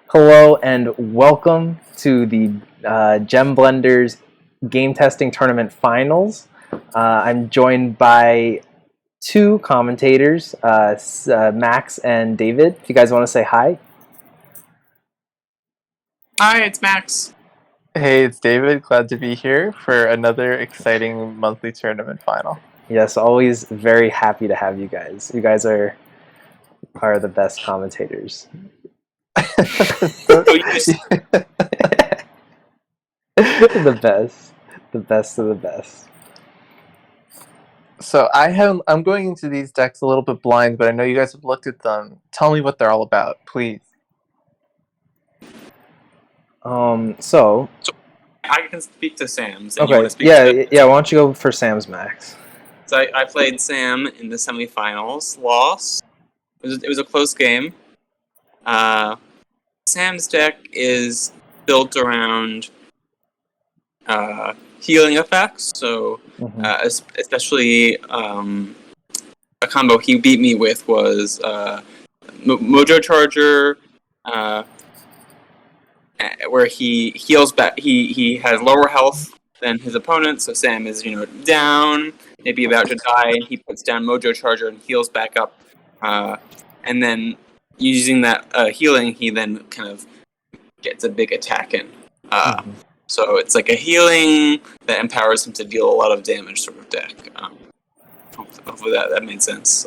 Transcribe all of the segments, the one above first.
Hello and welcome to the Gem Blenders Game Testing Tournament Finals. I'm joined by two commentators, Max and David. If you guys want to say hi. Hi, it's Max. Hey, it's David. Glad to be here for another exciting monthly tournament final. Yes, always very happy to have you guys. You guys are the best commentators. The best of the best. So I'm going into these decks a little bit blind, but I know you guys have looked at them. Tell me what they're all about, please. So I can speak to Sam's. Okay. Yeah. Why don't you go for Sam's, Max? So I played Sam in the semifinals. Lost. It was a close game. Sam's deck is built around healing effects. So especially a combo he beat me with was Mojo Charger. Where he heals back. He has lower health than his opponent, so Sam is down, maybe about to die, and he puts down Mojo Charger and heals back up, and then using that healing, he then kind of gets a big attack in. So it's like a healing that empowers him to deal a lot of damage sort of deck. Hopefully that made sense.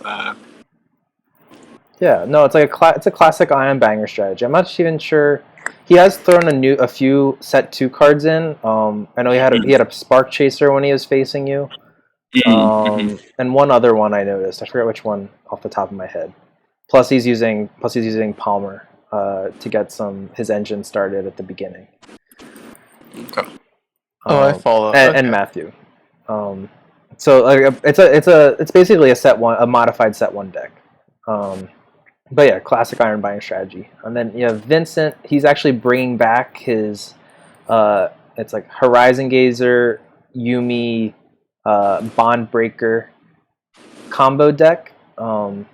Yeah, no, it's like it's a classic Ion Banger strategy. I'm not even sure. He has thrown a few set 2 cards in. I know he had a Spark Chaser when he was facing you. And one other one I noticed. I forget which one off the top of my head. Plus he's using Palmer to get his engine started at the beginning. Okay. I follow. And Matthew. So it's basically a modified set 1 deck. But yeah, classic Iron Binding strategy. And then you have Vincent. He's actually bringing back his, it's like Horizon Gazer, Yuumi, Bond Breaker combo deck. I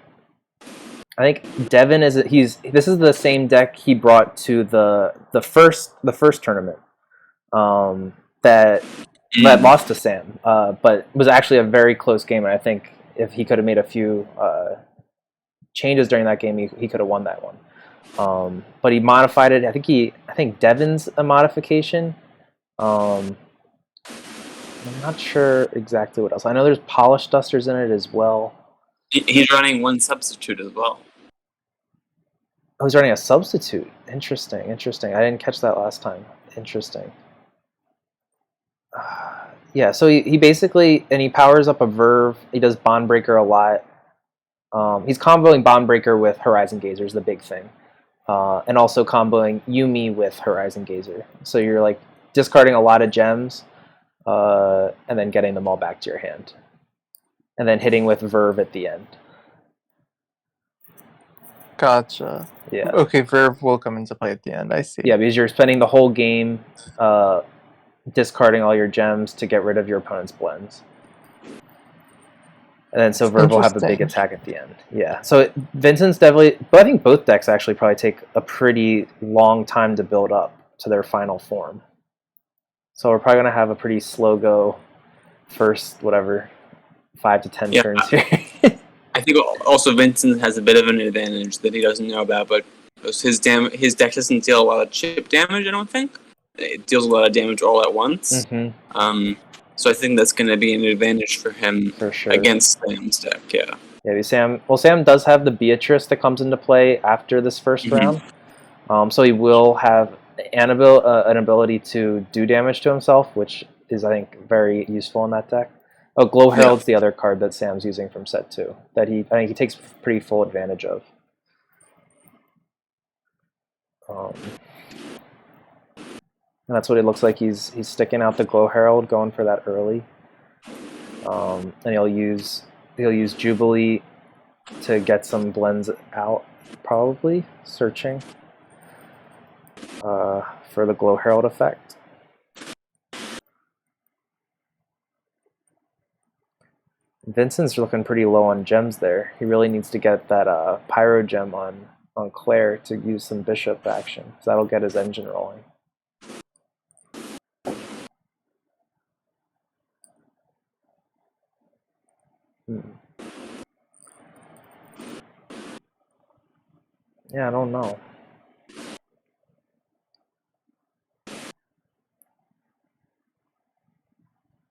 think Devin this is the same deck he brought to the first tournament, that lost to Sam, but was actually a very close game. And I think if he could have made a few changes during that game, he could have won that one. But he modified it. I think Devin's a modification. I'm not sure exactly what else. I know there's Polish Dusters in it as well. He's running one substitute as well. Oh, he's running a substitute. Interesting. I didn't catch that last time. Interesting. Yeah, so he basically, and he powers up a Verve. He does Bond Breaker a lot. He's comboing Bond Breaker with Horizon Gazer is the big thing. And also comboing Yuumi with Horizon Gazer. So you're like discarding a lot of gems, and then getting them all back to your hand. And then hitting with Verve at the end. Gotcha. Yeah. Okay, Verve will come into play at the end. I see. Yeah, because you're spending the whole game discarding all your gems to get rid of your opponent's blends. And then so Verve will have a big attack at the end. Yeah. So Vincent's definitely, but I think both decks actually probably take a pretty long time to build up to their final form. So we're probably going to have a pretty slow go first, 5 to 10 turns here. I think also Vincent has a bit of an advantage that he doesn't know about, but his deck doesn't deal a lot of chip damage, I don't think. It deals a lot of damage all at once. So I think that's going to be an advantage for him against Sam's deck, yeah. Yeah, Sam does have the Beatrice that comes into play after this first round. So he will have an ability to do damage to himself, which is, I think, very useful in that deck. Oh, Glow Herald's the other card that Sam's using from set 2 that I think he takes pretty full advantage of. And that's what it looks like. He's sticking out the Glow Herald, going for that early. And he'll use Jubilee to get some blends out, probably searching for the Glow Herald effect. Vincent's looking pretty low on gems there. He really needs to get that Pyro gem on on Claire to use some bishop action. So that'll get his engine rolling. Yeah, I don't know.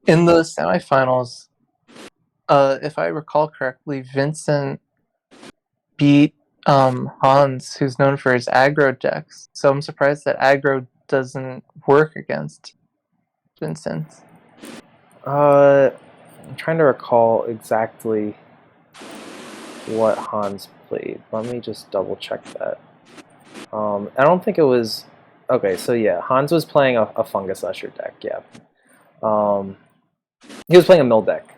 In the semifinals, if I recall correctly, Vincent beat Hans, who's known for his aggro decks. So I'm surprised that aggro doesn't work against Vincent. I'm trying to recall exactly what Hans played. Let me just double check that. I don't think it was... Okay, so yeah, Hans was playing a Fungus Usher deck, yeah. He was playing a mill deck.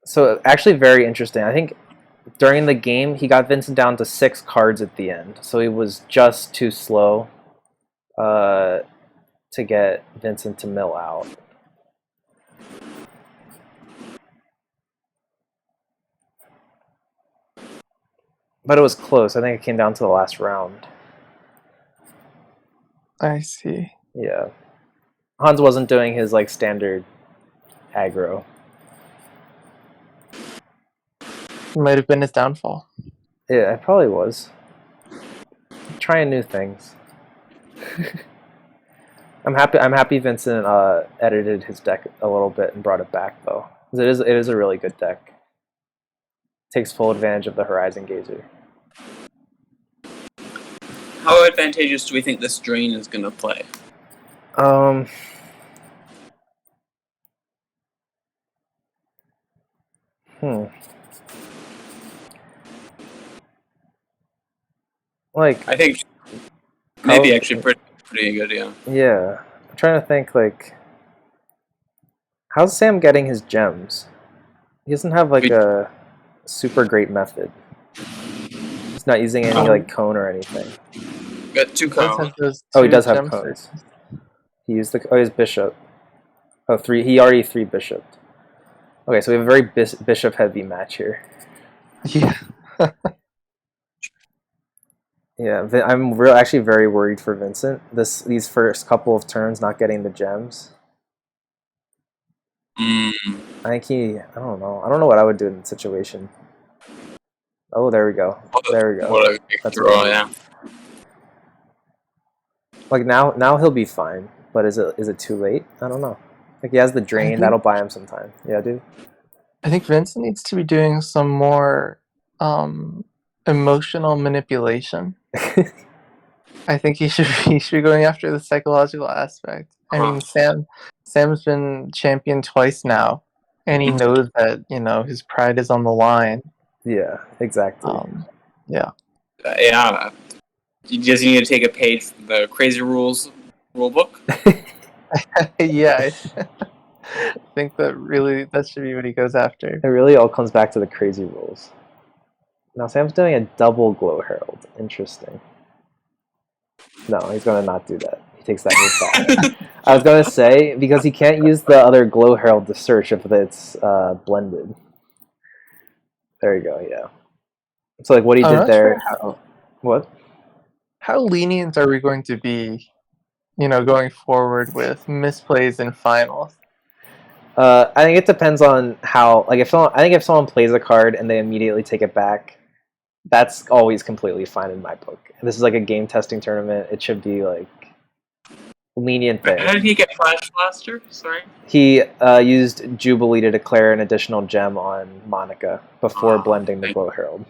So actually very interesting. I think during the game, he got Vincent down to 6 cards at the end. So he was just too slow to get Vincent to mill out. But it was close. I think it came down to the last round. I see. Yeah. Hans wasn't doing his like standard aggro. Might have been his downfall. Yeah, it probably was. Trying new things. I'm happy Vincent edited his deck a little bit and brought it back though. 'Cause it is a really good deck. Takes full advantage of the Horizon Gazer. How advantageous do we think this drain is going to play? Like, I think maybe actually pretty good, yeah. Yeah. I'm trying to think, like, how's Sam getting his gems? He doesn't have, like, a super great method. He's not using any, like, cone or anything. Got 2 cones. Vincent does Oh, he two does have gem cones. searches. He used the... Oh, his bishop. Oh, 3. He already 3 bishoped. Okay, so we have a very bishop-heavy match here. Yeah. Yeah, I'm actually very worried for Vincent. These first couple of turns not getting the gems. I think I don't know. I don't know what I would do in that situation. Oh, there we go. There we go. What a That's draw, good. yeah. Like now he'll be fine, but is it too late? I don't know. Like he has the drain, that'll buy him some time. Yeah, dude. I think Vincent needs to be doing some more emotional manipulation. I think he should be going after the psychological aspect. I mean, Sam's been champion twice now, and he knows that his pride is on the line. Yeah, exactly. Yeah. Yeah. Does he need to take a page from the Crazy Rules rulebook? Yeah. I think that should be what he goes after. It really all comes back to the Crazy Rules. Now Sam's doing a double Glow Herald. Interesting. No, he's gonna not do that. He takes that move back. I was gonna say because he can't use the other Glow Herald to search if it's blended. There you go. Yeah. So like what he did there. Sure What? How lenient are we going to be, going forward with misplays in finals? I think it depends on how. Like if someone plays a card and they immediately take it back, that's always completely fine in my book. This is like a game testing tournament. It should be like lenient there. How did he get Flash Blaster? Sorry. He used Jubilee to declare an additional gem on Monica before blending the Glow Herald.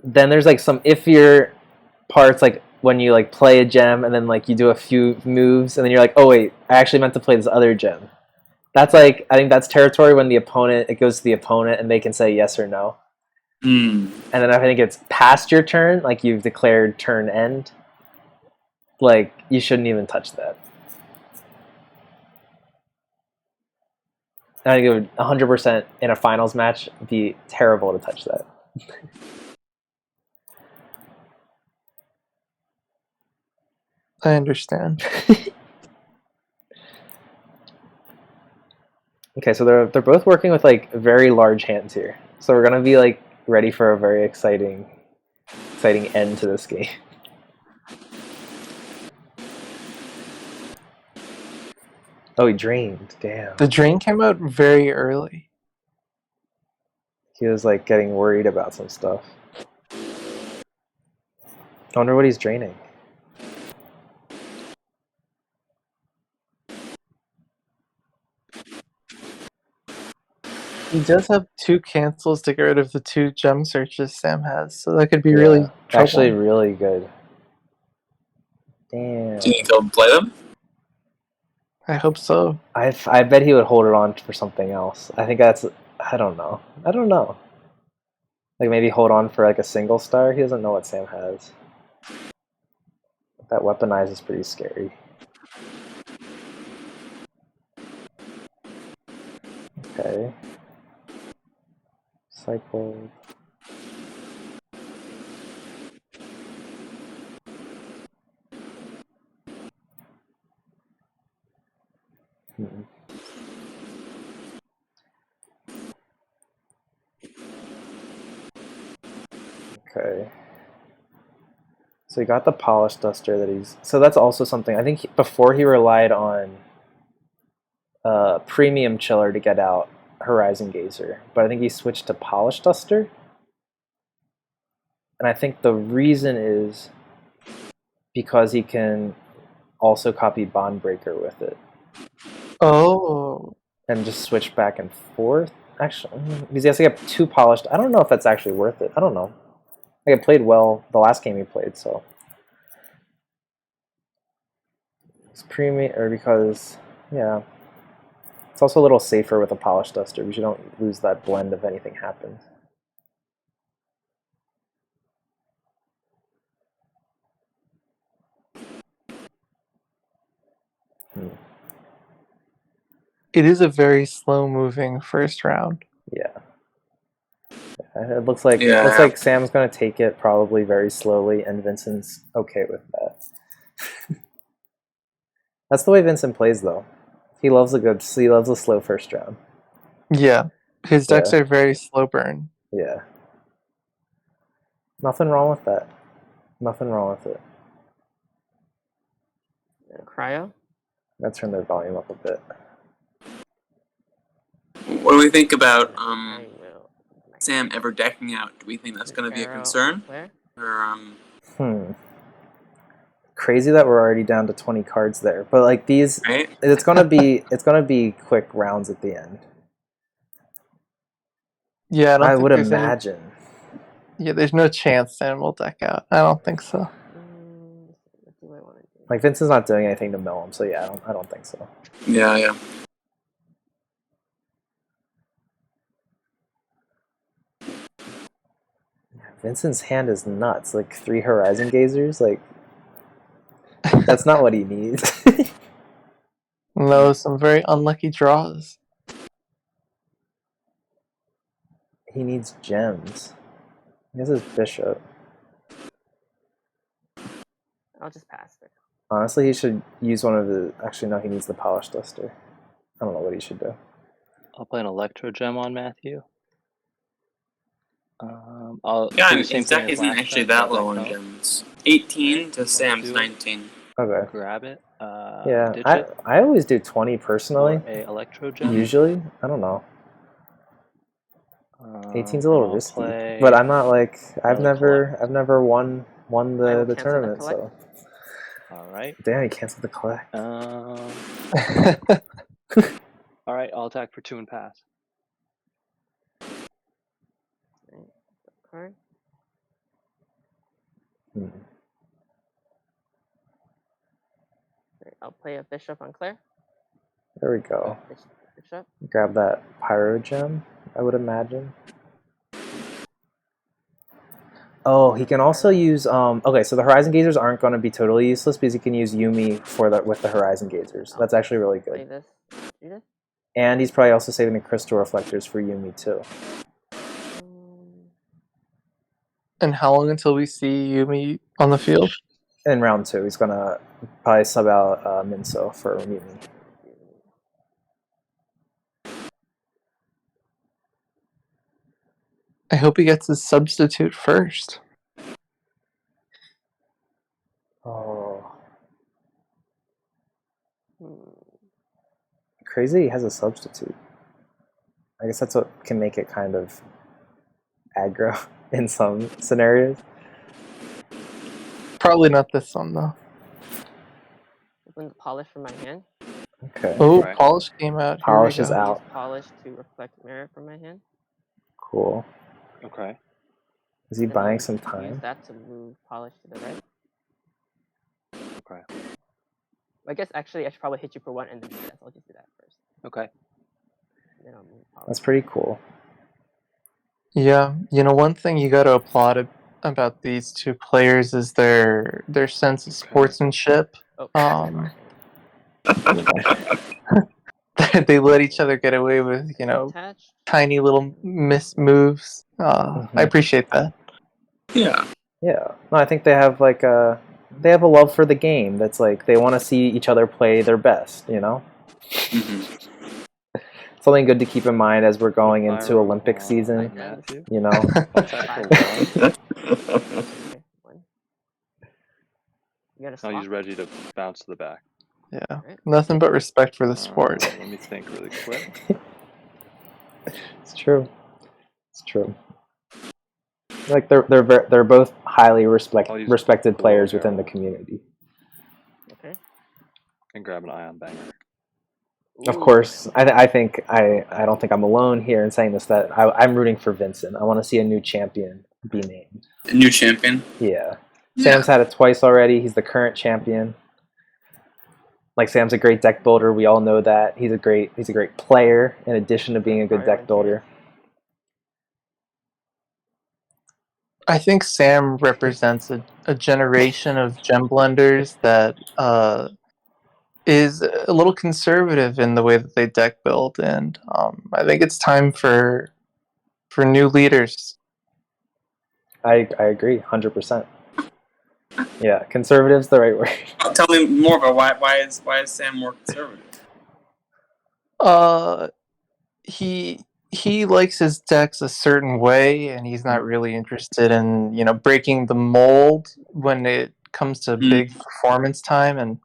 Then there's like some iffier parts, like when you like play a gem and then like you do a few moves and then you're like, oh wait, I actually meant to play this other gem. That's like, I think that's territory when it goes to the opponent and they can say yes or no. And then I think it's past your turn, like you've declared turn end. Like you shouldn't even touch that. I think it would 100% in a finals match be terrible to touch that. I understand. Okay, so they're both working with like very large hands here. So we're gonna be like ready for a very exciting end to this game. Oh, he drained. Damn. The drain came out very early. He was like getting worried about some stuff. I wonder what he's draining. He does have 2 cancels to get rid of the 2 gem searches Sam has, so that could be Yeah, really actually troubling. really good. Damn. Do you think he'll play them? I hope so. I bet he would hold it on for something else. I think that's. I don't know. Like maybe hold on for like a single star. He doesn't know what Sam has. That weaponize is pretty scary. Okay. Cycle. Hmm. Okay. So he got the polish duster that he's. So that's also something. I think before he relied on premium chiller to get out Horizon Gazer, but I think he switched to polish duster. And I think the reason is because he can also copy Bond Breaker with it Oh. and just switch back and forth. Actually, because he has to get 2 polished. I don't know if that's actually worth it. I don't know. Like, it played well the last game he played, so. It's premium, or because, yeah. It's also a little safer with a polish duster because you don't lose that blend if anything happens. It is a very slow moving first round. Yeah. It looks like Sam's gonna take it probably very slowly, and Vincent's okay with that. That's the way Vincent plays, though. He loves a slow first round. Yeah. His decks are very slow burn. Yeah. Nothing wrong with that. Nothing wrong with it. Cryo? Let's turn their volume up a bit. What do we think about I will. Sam ever decking out? Do we think that's going to be a concern? Where? Or Crazy that we're already down to 20 cards there, but like these, right? it's gonna be quick rounds at the end. Yeah, I would imagine. Yeah, there's no chance Sam will deck out. I don't think so. What do I want to do? Like, Vincent's not doing anything to mill him, so yeah, I don't think so. Yeah. Vincent's hand is nuts. Like 3 Horizon Gazers, like that's not what he needs. No, some very unlucky draws. He needs gems. He has his bishop. I'll just pass it. Honestly, he should use one of the. Actually, no, he needs the polish duster. I don't know what he should do. I'll play an Electro Gem on Matthew. I'll Yeah, do the his same thing deck as isn't last actually time, that grab low on card, gems. 18 to Sam's do it. 19. Okay. grab it. Yeah, ditch it I always do 20 for personally. a Electro Gem. Usually, I don't know. 18's a little I'll risky, play but I'm not like I've another never won I will the cancel the tournament. collect. So All right. damn, he canceled the collect. All right. I'll attack for 2 and pass. Card. Hmm. I'll play a bishop on Claire. There we go. Bishop. Grab that pyro gem, I would imagine. Oh, he can also use okay, so the Horizon Gazers aren't going to be totally useless because he can use Yuumi with the Horizon Gazers. That's actually really Play good. this. Do this. And he's probably also saving the crystal reflectors for Yuumi too. And how long until we see Yuumi on the field? In round 2, he's going to probably sub out Minso for Yuumi. I hope he gets his substitute first. Oh, Hmm. crazy! He has a substitute. I guess that's what can make it kind of aggro in some scenarios. Probably not this one though. Open the polish from my hand. Okay. Oh, Right. polish came out. Here Polish we is go. out. Use polish to reflect mirror from my hand. Cool. Okay. Is he Then buying I'll some Use time? that to move polish to the right. Okay. I guess actually I should probably hit you for one and then do that. So I'll just do that first. Okay. Then I'll move polish. That's pretty cool. Yeah, one thing you got to applaud about these two players is their sense of sportsmanship. Oh, Um, they let each other get away with attached. tiny little miss moves. I appreciate that. Yeah. Yeah. No, I think they have like they have a love for the game. That's like they want to see each other play their best. hmm Something good to keep in mind as we're going into Pyro, Olympic season. Matthew. You know. I'll attack for one. Okay, one. You got a I'll swap? use Reggie to bounce to the back. Yeah, Alright. nothing but respect for the sport. Let me think really quick. It's true. It's true. Like they're both highly I'll use respected Glow players within the Herald. community. Okay. And grab an ion banger. Of Ooh, course, I think I don't think I'm alone here in saying this. That I'm rooting for Vincent. I want to see a new champion be named. A new champion. Yeah. Yeah. Sam's had it twice already. He's the current champion. Like Sam's a great deck builder. We all know that. He's a great player in addition to being a good deck builder. I think Sam represents a generation of gem blenders that is a little conservative in the way that they deck build, and I think it's time for new leaders. I agree 100%. Yeah, conservative's the right word. Tell me more about why is Sam more conservative? He likes his decks a certain way, and he's not really interested in breaking the mold when it comes to big performance time. And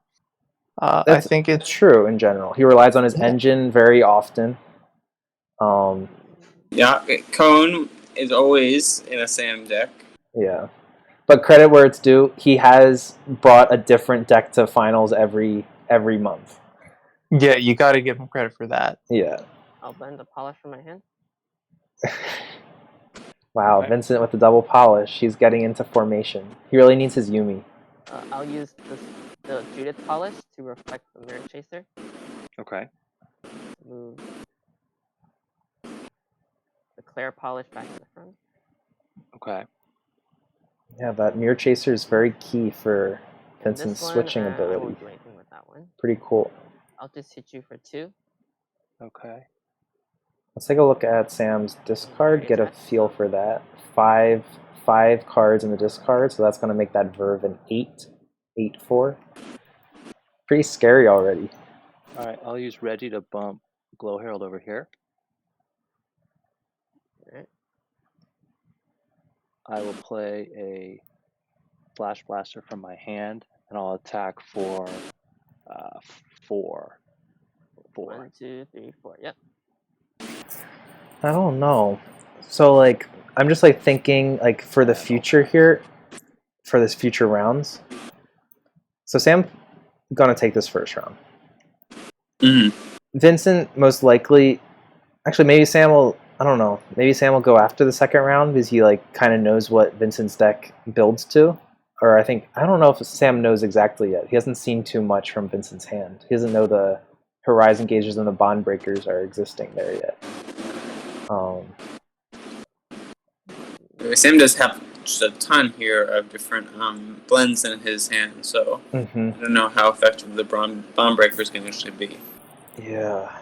I That's think it's true in general. He relies on his Yeah. engine very often. Yeah, Cone is always in a Sam deck. Yeah. But credit where it's due, he has brought a different deck to finals every month. Yeah, you got to give him credit for that. Yeah. I'll blend the polish from my hand. Wow, Okay. Vincent with the double polish. He's getting into formation. He really needs his Yumi. I'll use the Judith polish to reflect the Mirror Chaser. Okay. Move the Claire polish back in the front. Okay. Yeah, that Mirror Chaser is very key for And Vincent's this one, switching I ability. won't do anything with that one. Pretty cool. I'll just hit you for 2. Okay. Let's take a look at Sam's discard, get a feel for that. Five cards in the discard, so that's going to make that Verve an 8/4. Pretty scary already. All right. I'll use Reggie to bump Glow Herald over here. Alright. I will play a Flash Blaster from my hand, and I'll attack for 4. 1, 2, 3, 4. Yep. I don't know. So like I'm just like thinking like for the future here, for this future rounds. So Sam gonna take this first round. Mm. Vincent most likely, actually maybe Sam will. I don't know. Maybe Sam will go after the second round because he like kind of knows what Vincent's deck builds to. Or I don't know if Sam knows exactly yet. He hasn't seen too much from Vincent's hand. He doesn't know the Horizon Gauges and the Bond Breakers are existing there yet. Sam does have just a ton here of different blends in his hand, so I don't know how effective the bomb breakers can actually be. Yeah.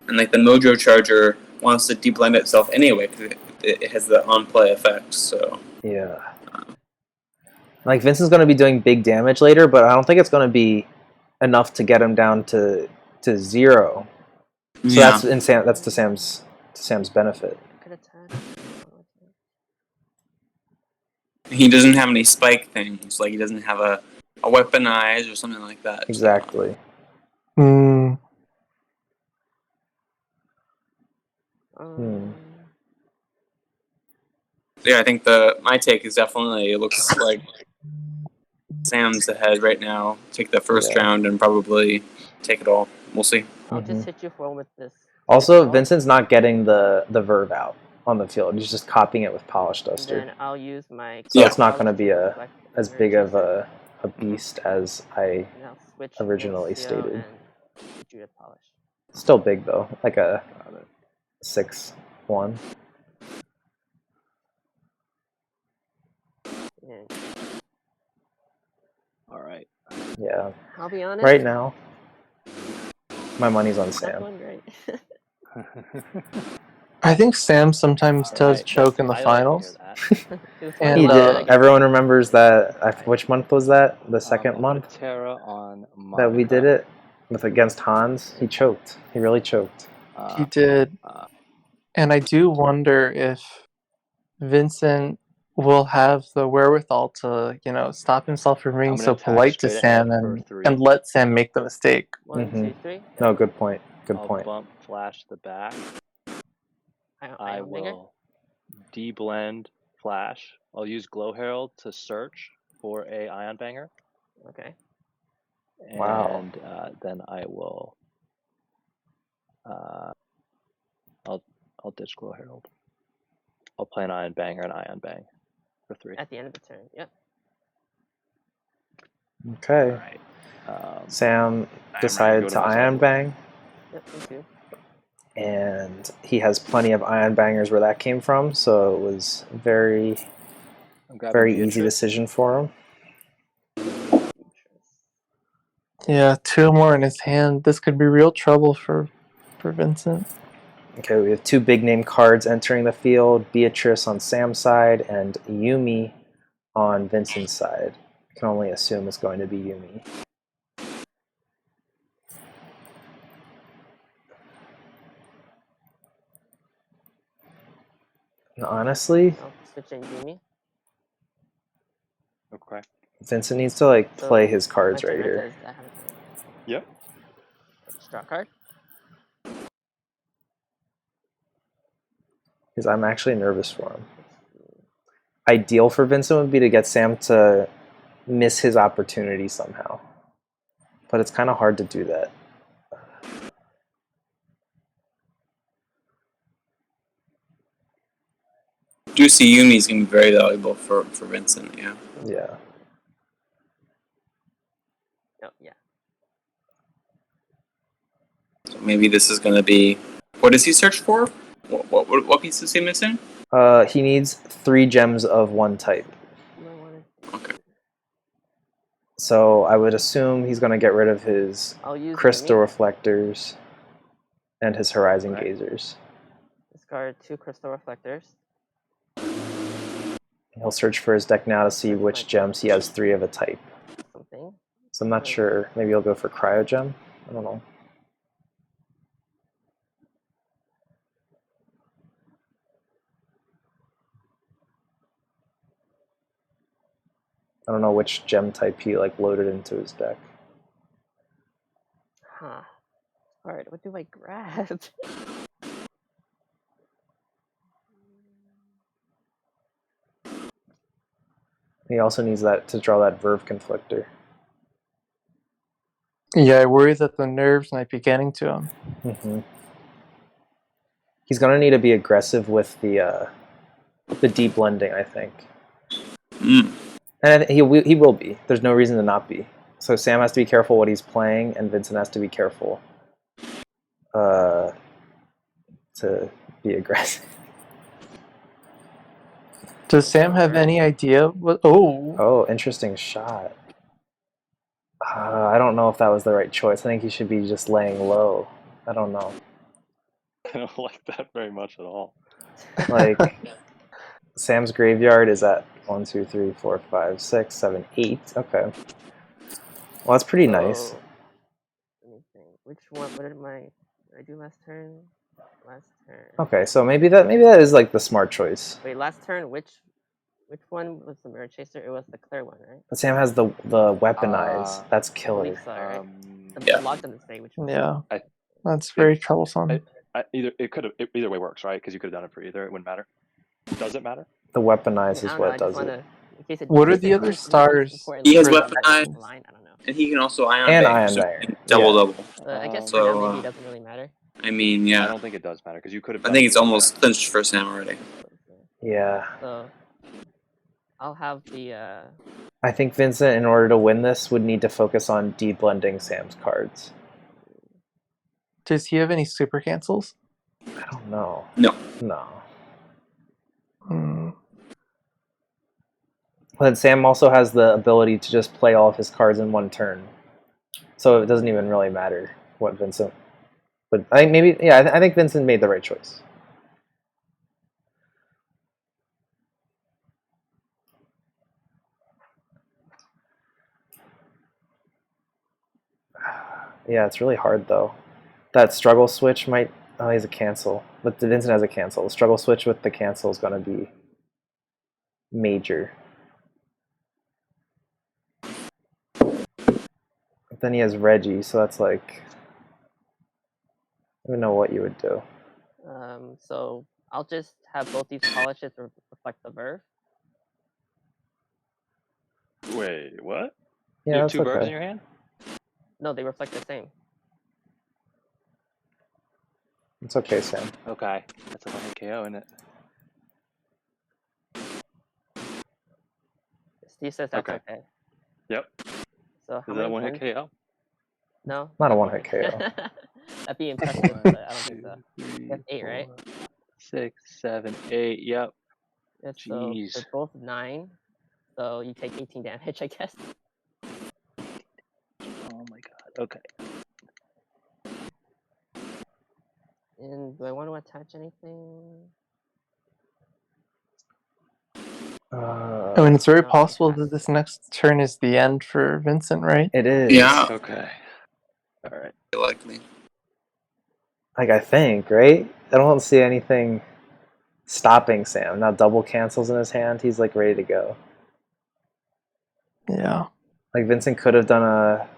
And like the Mojo Charger wants to deblend itself anyway because it has the on-play effect. So Yeah. Like Vincent's going to be doing big damage later, but I don't think it's going to be enough to get him down to 0. So yeah, that's to Sam's benefit. Could He doesn't have any spike things, like he doesn't have a weaponize or something like that. Exactly. Hmm. Yeah, I think my take is definitely it looks like Sam's ahead right now. Take the first Yeah. round and probably take it all. We'll see. I'll Mhm. just hit you for with this. Also, Ball, Vincent's not getting the verve out on the field. He's just copying it with Polish and Duster. then I'll use my. So Yeah. it's not going to Cloud be reflect the as Mirror big of Chaser, a beast as I and I'll switch originally Lucio stated. and Judith Polish. Still big though, like a Got it. 6-1. And All right. Yeah. I'll be honest. Right now, my money's on It's not Sam. going great. I think Sam sometimes does Alright, choke in the I like to hear finals. that. It was And, He funny, did. uh, Everyone remembers that. Which month was that? The second I'll month put Terra on that we Monica. did it with against Hans. He choked. He really choked. he did. uh, And I do wonder if Vincent will have the wherewithal to, stop himself from being I'm so gonna attack polite to straight Sam ahead for and 3. let Sam make the mistake. 1, Mhm. 2, 3. No, good point. Good I'll point. bump flash the back. I Ion Banger? will deblend flash. I'll use Glow Herald to search for a Ion Banger. Okay. Wow. And then I will I'll ditch Glow Herald. I'll play an Ion Banger and Ion Bang for 3. At the end of the turn. Yep. Okay. Alright. Sam I am decided ready to to go to my Ion sideboard. Bang, Yep. Me too. and he has plenty of Ion Bangers where that came from, so it was very, I'm grabbing very easy Beatrice. decision for him. Yeah, 2 more in his hand. This could be real trouble for Vincent. Okay, we have 2 big name cards entering the field, Beatrice on Sam's side and Yumi on Vincent's side. I can only assume it's going to be Yumi. And honestly, I'll switch in Yumi. Okay. Vincent needs to play So, his cards my right turn, here. Does that have a turn? Yep. Draw a card. Because I'm actually nervous for him. Ideal for Vincent would be to get Sam to miss his opportunity somehow. But it's kind of hard to do that. Do see Yumi's gonna be very valuable for Vincent. Yeah. Yeah. Oh, yeah. So maybe this is gonna be. What does he search for? What piece is he missing? He needs 3 gems of one type. You might want Okay. So I would assume he's going to get rid of his to. I'll use crystal Yumi. reflectors and his horizon Right. gazers. Discard 2 crystal reflectors. He'll search for his deck now to see which gems he has 3 of a type. Something. So I'm not sure. Maybe he'll go for Cryogem? I don't know. I don't know which gem type he loaded into his deck. Huh. Alright, what do I grab? He also needs that to draw that Verve Conflictor. Yeah, I worry that the nerves might be getting to him. Mm-hmm. He's going to need to be aggressive with the deep blending, I think. Mm. And he will be. There's no reason to not be. So Sam has to be careful what he's playing, and Vincent has to be careful to be aggressive. Does Sam have any idea what? Oh, Oh, interesting shot. I don't know if that was the right choice. I think he should be just laying low. I don't know. I don't like that very much at all. Sam's graveyard is at 1, 2, 3, 4, 5, 6, 7, 8. Okay. Well, that's pretty nice. Let me think. Which one? What did I do last turn? Last turn. Okay, so maybe that is like the smart choice. Wait, last turn. Which one was the Mirror Chaser? It was the clear one, right? But Sam has the weaponize. That's I killer. believe so, right? The Yeah. log doesn't say which one. Yeah, I that's very troublesome. Either way works, right? Because you could have done it for either. It wouldn't matter. Does it matter? The weaponize I is don't what know, I just does it. wanna, in case it, What in are case the it other becomes stars? important He has for the weaponized. Vixen? line, I don't know. And he can also ion And bang, ion so banger. he can double. I guess So, for now maybe it doesn't really matter. I mean, I yeah. don't think it does matter because you could have. I done think it it's with almost that. clinched for Sam already. Yeah. So I'll have the I think Vincent, in order to win this, would need to focus on de-blending Sam's cards. Does he have any super cancels? I don't know. No. No. Hmm. But Sam also has the ability to just play all of his cards in one turn. So it doesn't even really matter what Vincent. But I think maybe, yeah, I think Vincent made the right choice. Yeah, it's really hard though. That struggle switch might. Oh, he's a cancel. But Vincent has a cancel. The struggle switch with the cancel is going to be major. But then he has Reggie, so that's like. I don't know what you would do. so I'll just have both these polishes reflect the verve. Wait, what? Yeah, you have that's two verbs in okay. your hand? No, they reflect the same. It's okay, Sam. Okay, that's a one-hit KO, isn't it? Steve says that's Okay. okay. Yep. So how Is that a many one-hit turns? KO? No. Not a one-hit KO. That'd be impressive, but I don't think so. Three, have 8, right? 4, 6, 7, 8. Yep. Yeah, so Jeez. they're both 9. So you take 18 damage, I guess. Oh my god. Okay. And do I want to attach anything? I mean, it's very No, possible pass. that this next turn is the end for Vincent, right? It is. Yeah. Okay. All right. Likely. Like, I think, right? I don't see anything stopping Sam. Now double cancels in his hand. He's like ready to go. Yeah. Like Vincent could have done a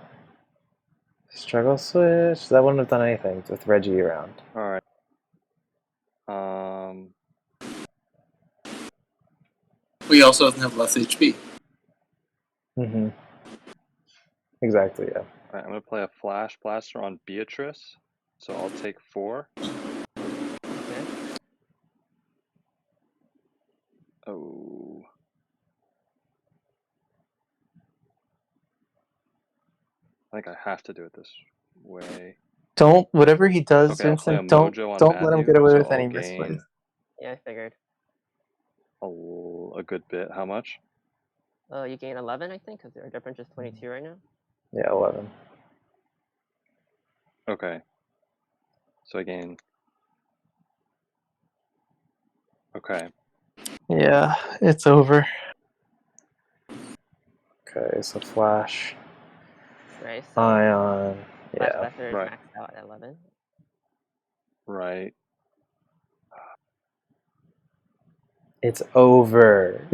struggle switch. That wouldn't have done anything with Reggie around. All right. We also doesn't have less HP. Mm-hmm. Exactly, yeah. All right. I'm gonna play a flash blaster on Beatrice, so I'll take 4. Okay. Oh. I think I have to do it this way. Don't, whatever he does, Okay, I'll play a Vincent, don't Mojo on let him Matthew, get away so with I'll any gain misplays. Yeah, I figured. a good bit. How much? You gain 11, I think, because their difference is 22 right now. Yeah, 11. Okay. So I gain. Okay. Yeah, it's over. Okay, so Flash, Right, so Ion, Flash yeah. Blaster is Right. maxed out at 11. Right. It's over.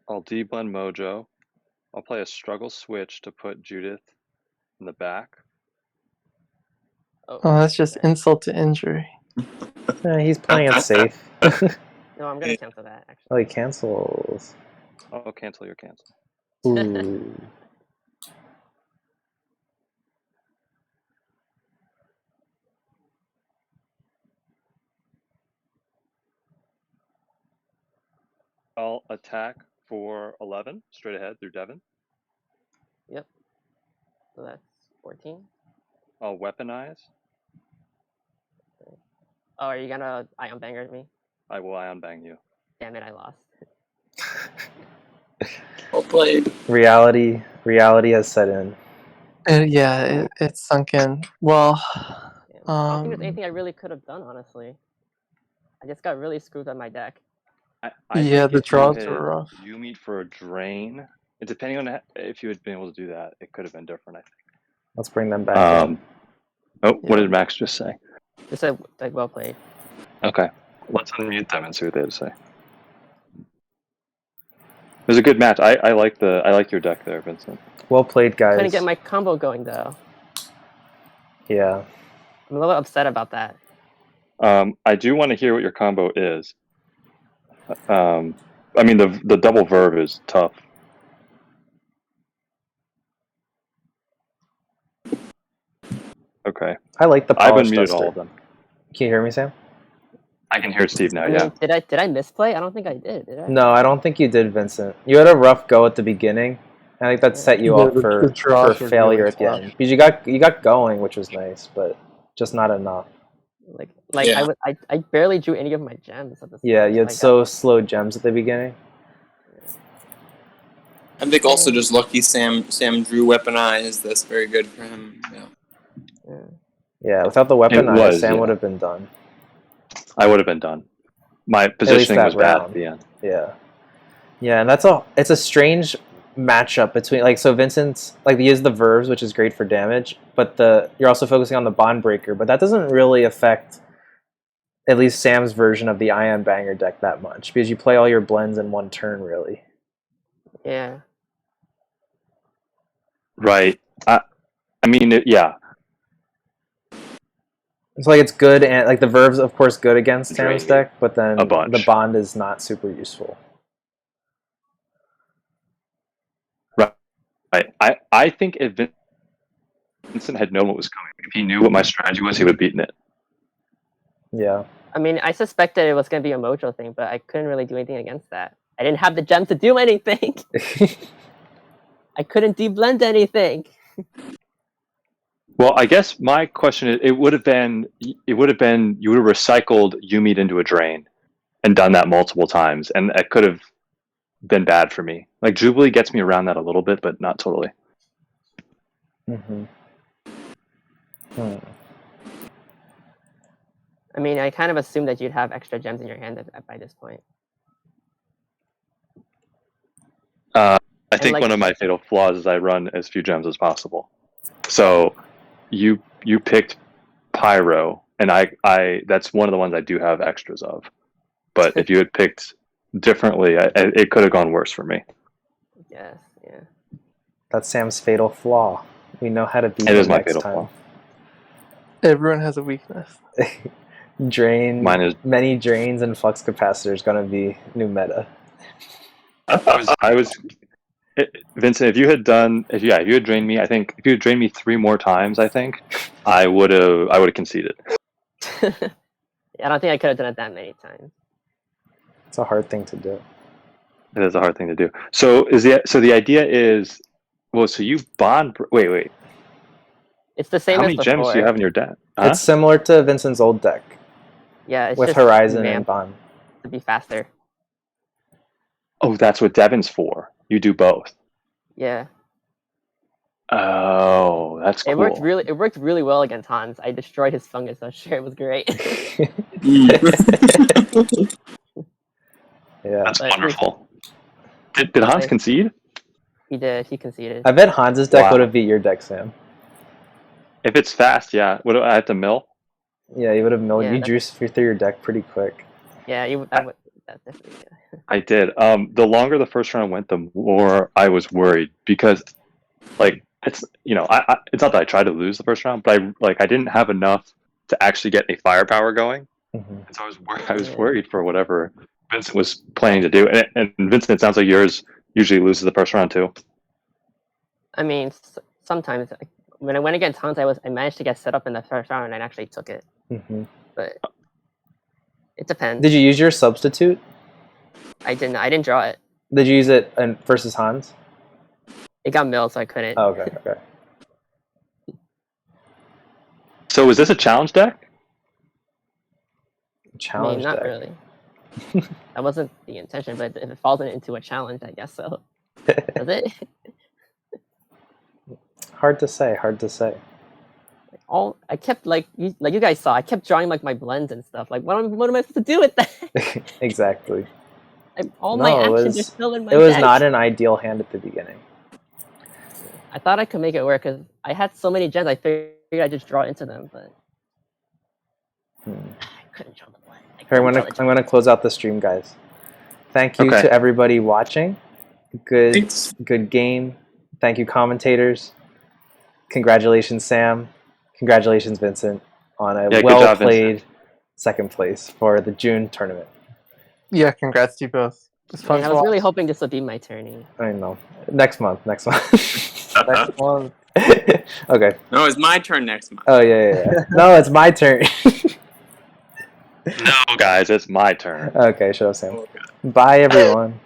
I'll de-blend Mojo. I'll play a struggle switch to put Judith in the back. Oh, that's just insult to injury. He's playing it safe. No, I'm gonna cancel that, actually. Oh, he cancels. I'll cancel your cancel. Ooh. I'll attack for 11 straight ahead through Devon. Yep. So that's 14. I'll weaponize. Oh, are you gonna Ion Banger me? I will ion bang you. Damn it, I lost. Well played. Reality has set in. Yeah, it's sunk in. Well, Damn. I don't think there's anything I really could have done, honestly. I just got really screwed on my deck. I yeah, think the if you draws had were rough. Yuumi for a drain, and depending on if you had been able to do that, it could have been different. I think. Let's bring them back in. Oh, what did Max just say? Just said like well played. Okay, let's unmute them and see what they have to say. It was a good match. I like your deck there, Vincent. Well played, guys. Couldn't get my combo going though. Yeah. I'm a little upset about that. I do want to hear what your combo is. I mean, the double verve is tough. Okay. I like the I've polish unmuted duster. all of them. Can you hear me, Sam? I can hear Steve now. I mean, Yeah. did I misplay? I don't think I did. Did I? No, I don't think you did, Vincent. You had a rough go at the beginning. I think that set you Yeah, up the for draws were failure really at the flush. end. Because you got going, which was nice, but just not enough. Like Yeah. I barely drew any of my gems at the Yeah, start, you had I so slow gems at the beginning. I think also just lucky Sam drew weaponized. That's very good for him. Yeah. yeah. Yeah, without the weapon, was, Sam yeah. would have been done. I would have been done. My least positioning that was bad round. at the end. Yeah. Yeah, and it's a strange matchup between like so Vincent's like he has the verves, which is great for damage, but you're also focusing on the bond breaker, but that doesn't really affect at least Sam's version of the Ion Banger deck that much because you play all your blends in one turn really. Yeah. Right. I mean, yeah. It's like it's good and like the verves of course good against Drain Sam's me deck, but then a bunch. the bond is not super useful. Right. I think if Vincent had known what was coming, if he knew what my strategy was, he would have beaten it. Yeah. I mean, I suspected it was gonna be a Mojo thing, but I couldn't really do anything against that. I didn't have the gem to do anything. I couldn't deblend anything. Well, I guess my question is, it would have been you would have recycled Yumid into a drain and done that multiple times, and it could have been bad for me. Like Jubilee gets me around that a little bit, but not totally. Mm-hmm. I mean, I kind of assumed that you'd have extra gems in your hand by this point. I think like- one of my fatal flaws is I run as few gems as possible. So you picked Pyro, and I that's one of the ones I do have extras of. But if you had picked differently, it could have gone worse for me. Yes, yeah. That's Sam's fatal flaw. We know how to beat It him is my next fatal time. flaw. Everyone has a weakness. Drain. Mine is- many drains and flux capacitors gonna be new meta. Vincent, if you had drained me, I think if you had drained me 3 more times, I think I would have conceded. Yeah, I don't think I could have done it that many times. It's a hard thing to do. It is a hard thing to do. So the idea is, well, so you bond. Wait. It's the same How as many before. gems do you have in your deck? Huh? It's similar to Vincent's old deck Yeah, it's with just Horizon and revamped Bond. to be faster. Oh, that's what Devon's for. You do both. Yeah, Oh, that's cool. it worked really well against Hans. I destroyed his fungus. So sure, it was great. Yeah. That's But- wonderful. Did Hans concede? He did. He conceded. I bet Hans's deck Wow. would have beat your deck, Sam. If it's fast, yeah. Would I have to mill? Yeah, you would have milled. Yeah, You drew through your deck pretty quick. Yeah, that definitely. Yeah. I did. The longer the first round went, the more I was worried because, like, it's it's not that I tried to lose the first round, but I didn't have enough to actually get any firepower going, Mhm. and so I was worried for whatever Vincent was planning to do. And Vincent, it sounds like yours usually loses the first round too. I mean, sometimes when I went against Hans, I managed to get set up in the first round and I actually took it. Mhm. But it depends. Did you use your substitute? I didn't draw it. Did you use it versus Hans? It got milled, so I couldn't. Oh, okay, okay. So is this a challenge deck? I mean, Challenge not deck. really. That wasn't the intention, but if it falls into a challenge, I guess so. Does it? Hard to say. Hard to say. I kept like you guys saw. I kept drawing like my blends and stuff. Like, what am I supposed to do with that? Exactly. All No, my it actions was- are still in my It was deck. not an ideal hand at the beginning. I thought I could make it work because I had so many gens. I figured figured I'd just draw into them, but Hmm. I couldn't draw the blend. Here, I'm gonna close out the stream, guys. Thank you Okay. to everybody watching. Thanks. Good game. Thank you, commentators. Congratulations, Sam. Congratulations, Vincent, on a Yeah, good well job, played second place for the June tournament. Yeah, congrats to you both. It's fun I to was really watch. hoping this would be my tourney. I know. Next month. Next one. Okay. No, it's my turn next month. Oh yeah. No, it's my turn. No, guys, it's my turn. Okay, shut up, Sam. Bye, everyone.